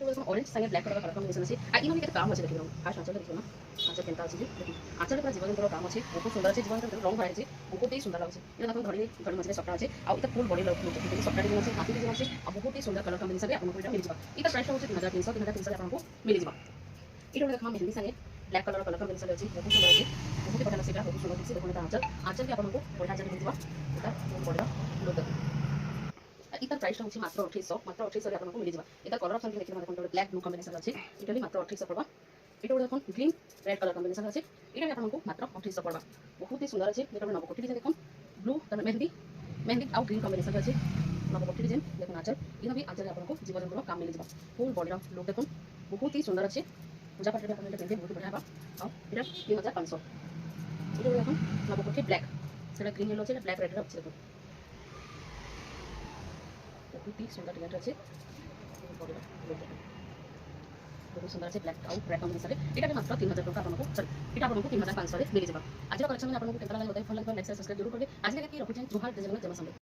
orange संगे black colour colour combination अछि आ इनो के काम अछि देखियो फास्ट आंसर देखियो ना आंसर केनता अछि देखि आंसर पूरा जीवन काम अछि बहुत सुंदर अछि जीवन रंग भरा अछि बहुत ही सुंदर अछि इना देखो घड़ी घड़ी मझे सपटा अछि आ इता फुल बॉडी लग देखि सपटा डिजाइन अछि हाथी डिजाइन अछि आ बहुत ही सुंदर कलर कॉम्बिनेशन रे आपन को मिल जिबा इता प्राइस होछि 3300 आपन को मिल जिबा इटा देखो मेहंदी संगे ब्लैक कलर कलर कॉम्बिनेशन अछि बहुत सुंदर अछि बहुत ही बढ़िया सीटा बहुत सुंदर दिसि देखो आंसर आंसर के आपन को बढ़िया आंसर मिल जिबा इता फुल बॉडी लोग इतर प्राइस होछि मात्र 2800 रे आपनको मिल जिबा इतर कलर ऑप्शन देखि मतलब ब्लैक ब्लू कॉम्बिनेशन अछि इटा भी मात्र 2800 पड़बा इटा देखो ग्रीन रेड कलर कॉम्बिनेशन अछि इटा भी आपनको मात्र 2800 पड़बा बहुत ही सुंदर अछि देखो नव कोठी डिजाइन देखो ब्लू कलर मेहंदी मेहंदी आउ ग्रीन कॉम्बिनेशन अछि नव कोठी डिजाइन देखो आंचल इनो भी आंचल आपनको जीव जंतु काम मिल जिबा फुल बॉडी लुक देखो बहुत ही सुंदर अछि पूजा पाठ रे आपन पेंटे बहुत बढ़िया बा आउ इटा 3500 इटा देखो नव कोठी ब्लैक सेटा ग्रीन येलो छै ब्लैक रेड रे अछि देखो बहुत ही सुंदर डिजाइन আছে बहुत सुंदर আছে ब्लैक आउट ब्लैक कॉम्बिनेशन এটা মাত্র 3000 টাকা আপনাকে সরি এটা আপনাকে 3500 রে মিলি যাবা আজর কালেকশন আপনাকে কেমন লাগে बताइ ফলো লাইক সবস্ক্রাইব জরুর করবে আজকে কি রখুছেন জোহার ডিজাইন জমা